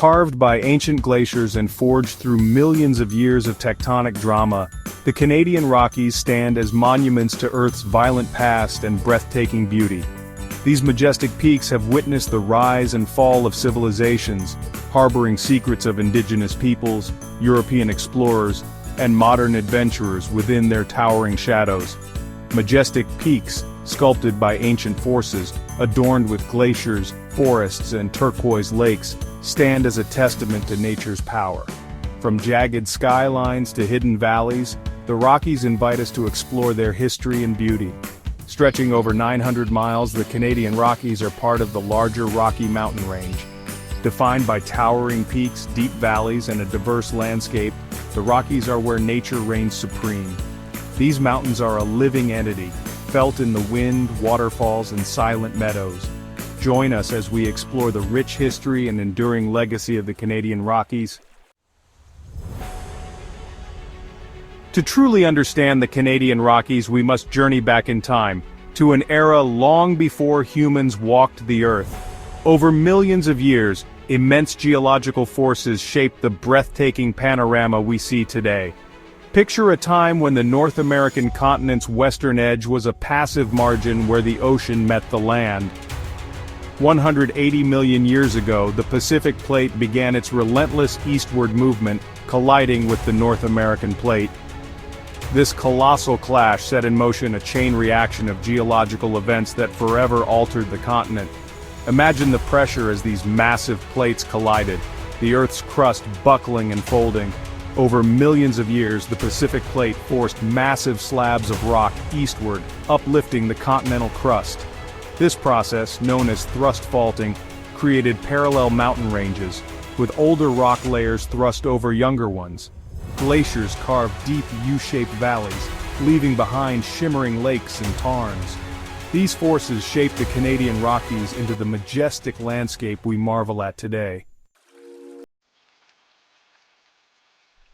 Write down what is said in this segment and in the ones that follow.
Carved by ancient glaciers and forged through millions of years of tectonic drama, the Canadian Rockies stand as monuments to Earth's violent past and breathtaking beauty. These majestic peaks have witnessed the rise and fall of civilizations, harboring secrets of indigenous peoples, European explorers, and modern adventurers within their towering shadows. Majestic peaks, sculpted by ancient forces, adorned with glaciers, forests, and turquoise lakes, stand as a testament to nature's power. From jagged skylines to hidden valleys, the Rockies invite us to explore their history and beauty. Stretching over 900 miles, the Canadian Rockies are part of the larger Rocky Mountain Range. Defined by towering peaks, deep valleys, and a diverse landscape, the Rockies are where nature reigns supreme. These mountains are a living entity, felt in the wind, waterfalls, and silent meadows. Join us as we explore the rich history and enduring legacy of the Canadian Rockies. To truly understand the Canadian Rockies, we must journey back in time, to an era long before humans walked the Earth. Over millions of years, immense geological forces shaped the breathtaking panorama we see today. Picture a time when the North American continent's western edge was a passive margin where the ocean met the land. 180 million years ago, the Pacific Plate began its relentless eastward movement, colliding with the North American Plate. This colossal clash set in motion a chain reaction of geological events that forever altered the continent. Imagine the pressure as these massive plates collided, the Earth's crust buckling and folding. Over millions of years, the Pacific Plate forced massive slabs of rock eastward, uplifting the continental crust. This process, known as thrust faulting, created parallel mountain ranges, with older rock layers thrust over younger ones. Glaciers carved deep U-shaped valleys, leaving behind shimmering lakes and tarns. These forces shaped the Canadian Rockies into the majestic landscape we marvel at today.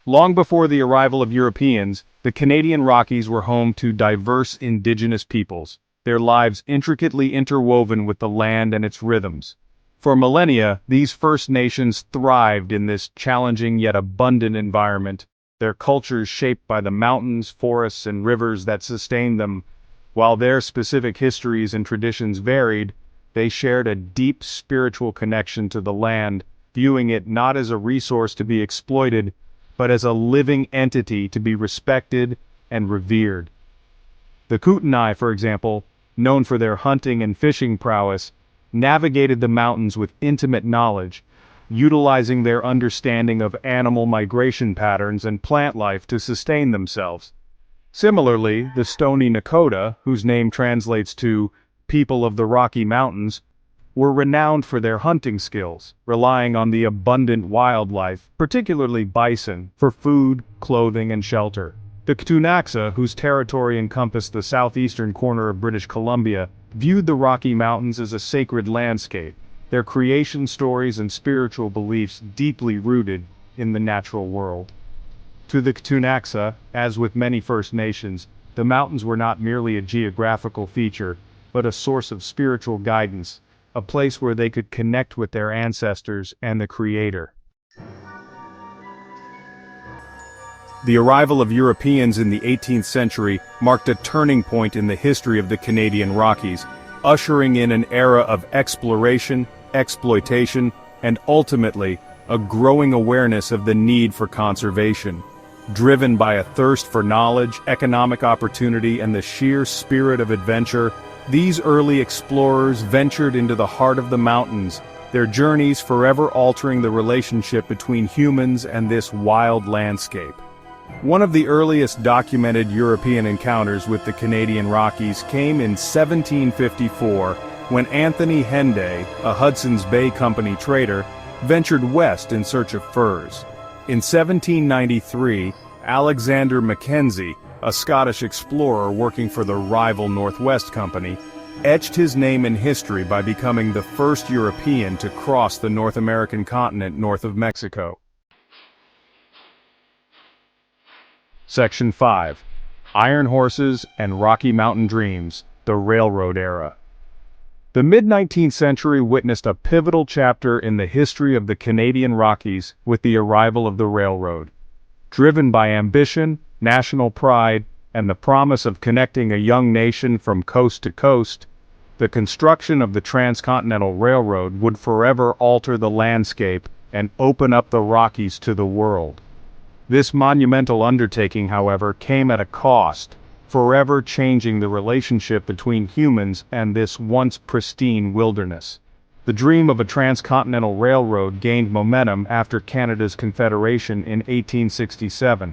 Long before the arrival of Europeans, the Canadian Rockies were home to diverse indigenous peoples, their lives intricately interwoven with the land and its rhythms. For millennia, these First Nations thrived in this challenging yet abundant environment, their cultures shaped by the mountains, forests, and rivers that sustained them. While their specific histories and traditions varied, they shared a deep spiritual connection to the land, viewing it not as a resource to be exploited, but as a living entity to be respected and revered. The Kootenai, for example, known for their hunting and fishing prowess, navigated the mountains with intimate knowledge, utilizing their understanding of animal migration patterns and plant life to sustain themselves. Similarly, the Stoney Nakoda, whose name translates to "people of the Rocky Mountains," were renowned for their hunting skills, relying on the abundant wildlife, particularly bison, for food, clothing, and shelter. The Ktunaxa, whose territory encompassed the southeastern corner of British Columbia, viewed the Rocky Mountains as a sacred landscape, their creation stories and spiritual beliefs deeply rooted in the natural world. To the Ktunaxa, as with many First Nations, the mountains were not merely a geographical feature, but a source of spiritual guidance, a place where they could connect with their ancestors and the Creator. The arrival of Europeans in the 18th century marked a turning point in the history of the Canadian Rockies, ushering in an era of exploration, exploitation, and ultimately, a growing awareness of the need for conservation. Driven by a thirst for knowledge, economic opportunity, and the sheer spirit of adventure, these early explorers ventured into the heart of the mountains, their journeys forever altering the relationship between humans and this wild landscape. One of the earliest documented European encounters with the Canadian Rockies came in 1754, when Anthony Henday, a Hudson's Bay Company trader, ventured west in search of furs. In 1793, Alexander Mackenzie, a Scottish explorer working for the rival Northwest Company, etched his name in history by becoming the first European to cross the North American continent north of Mexico. Section 5. Iron Horses and Rocky Mountain Dreams, the Railroad Era. The mid-19th century witnessed a pivotal chapter in the history of the Canadian Rockies with the arrival of the railroad. Driven by ambition, national pride, and the promise of connecting a young nation from coast to coast, the construction of the Transcontinental Railroad would forever alter the landscape and open up the Rockies to the world. This monumental undertaking, however, came at a cost, forever changing the relationship between humans and this once pristine wilderness. The dream of a transcontinental railroad gained momentum after Canada's Confederation in 1867.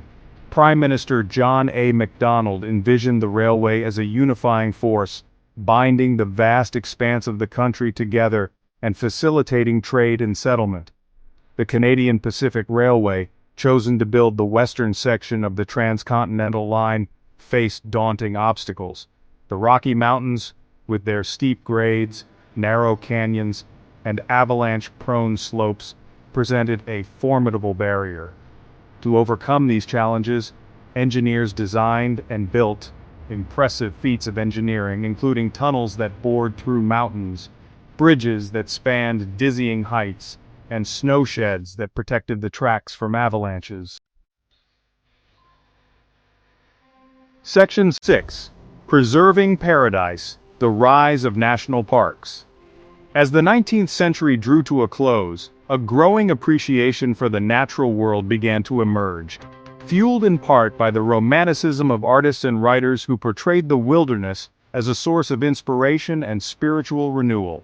Prime Minister John A. Macdonald envisioned the railway as a unifying force, binding the vast expanse of the country together and facilitating trade and settlement. The Canadian Pacific Railway, chosen to build the western section of the transcontinental line, faced daunting obstacles. The Rocky Mountains, with their steep grades, narrow canyons, and avalanche-prone slopes, presented a formidable barrier. To overcome these challenges, engineers designed and built impressive feats of engineering, including tunnels that bored through mountains, bridges that spanned dizzying heights, and snow sheds that protected the tracks from avalanches. Section 6. Preserving Paradise: The Rise of National Parks. As the 19th century drew to a close, a growing appreciation for the natural world began to emerge, fueled in part by the romanticism of artists and writers who portrayed the wilderness as a source of inspiration and spiritual renewal.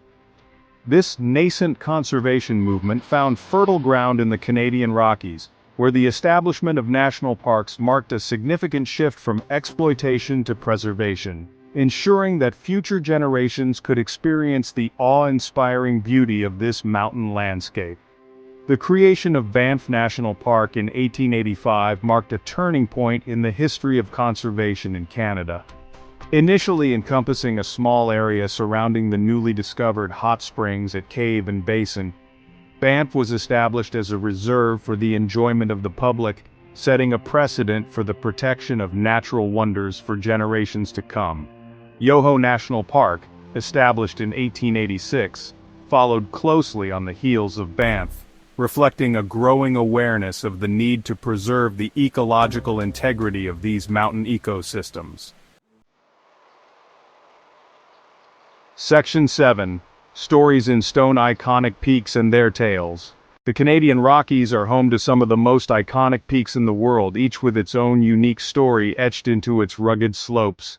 This nascent conservation movement found fertile ground in the Canadian Rockies, where the establishment of national parks marked a significant shift from exploitation to preservation, ensuring that future generations could experience the awe-inspiring beauty of this mountain landscape. The creation of Banff National Park in 1885 marked a turning point in the history of conservation in Canada. Initially encompassing a small area surrounding the newly discovered hot springs at Cave and Basin, Banff was established as a reserve for the enjoyment of the public, setting a precedent for the protection of natural wonders for generations to come. Yoho National Park, established in 1886, followed closely on the heels of Banff, reflecting a growing awareness of the need to preserve the ecological integrity of these mountain ecosystems. Section 7. Stories in Stone: Iconic Peaks and Their Tales. The Canadian Rockies are home to some of the most iconic peaks in the world, each with its own unique story etched into its rugged slopes.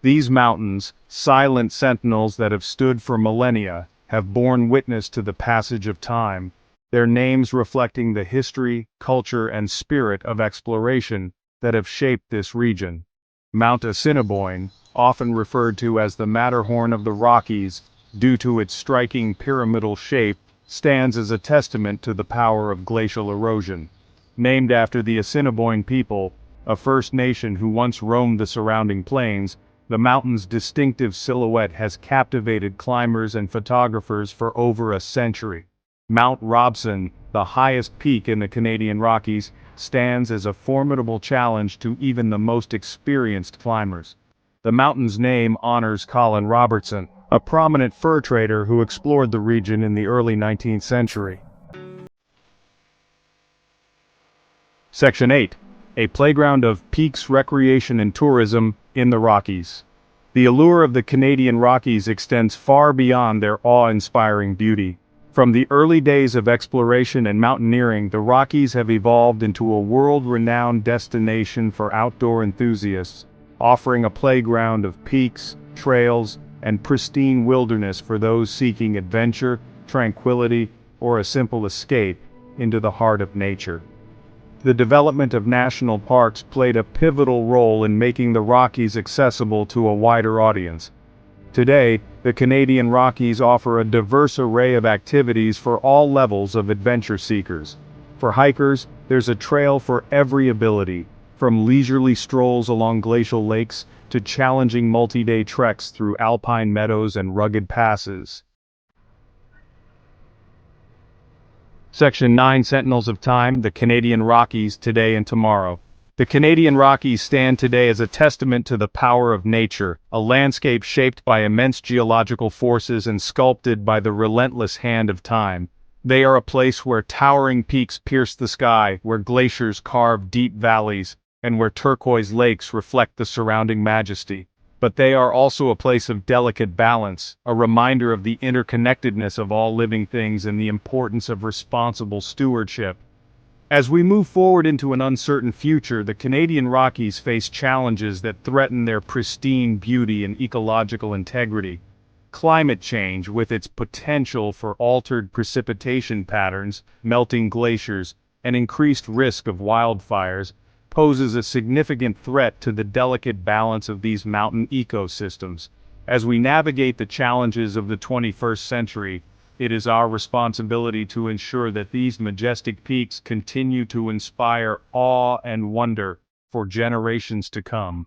These mountains, silent sentinels that have stood for millennia, have borne witness to the passage of time, their names reflecting the history, culture, and spirit of exploration that have shaped this region. Mount Assiniboine, often referred to as the Matterhorn of the Rockies, due to its striking pyramidal shape, stands as a testament to the power of glacial erosion. Named after the Assiniboine people, a First Nation who once roamed the surrounding plains, the mountain's distinctive silhouette has captivated climbers and photographers for over a century. Mount Robson, the highest peak in the Canadian Rockies, stands as a formidable challenge to even the most experienced climbers. The mountain's name honors Colin Robertson, a prominent fur trader who explored the region in the early 19th century. Section 8. A playground of peaks, recreation, and tourism in the Rockies. The allure of the Canadian Rockies extends far beyond their awe-inspiring beauty. From the early days of exploration and mountaineering, the Rockies have evolved into a world-renowned destination for outdoor enthusiasts, offering a playground of peaks, trails, and pristine wilderness for those seeking adventure, tranquility, or a simple escape into the heart of nature. The development of national parks played a pivotal role in making the Rockies accessible to a wider audience. Today, the Canadian Rockies offer a diverse array of activities for all levels of adventure seekers. For hikers, there's a trail for every ability, from leisurely strolls along glacial lakes to challenging multi-day treks through alpine meadows and rugged passes. Section 9. Sentinels of Time: The Canadian Rockies, Today and Tomorrow. The Canadian Rockies stand today as a testament to the power of nature, a landscape shaped by immense geological forces and sculpted by the relentless hand of time. They are a place where towering peaks pierce the sky, where glaciers carve deep valleys, and where turquoise lakes reflect the surrounding majesty. But they are also a place of delicate balance, a reminder of the interconnectedness of all living things and the importance of responsible stewardship. As we move forward into an uncertain future, the Canadian Rockies face challenges that threaten their pristine beauty and ecological integrity. Climate change, with its potential for altered precipitation patterns, melting glaciers, and increased risk of wildfires, poses a significant threat to the delicate balance of these mountain ecosystems. As we navigate the challenges of the 21st century, it is our responsibility to ensure that these majestic peaks continue to inspire awe and wonder for generations to come.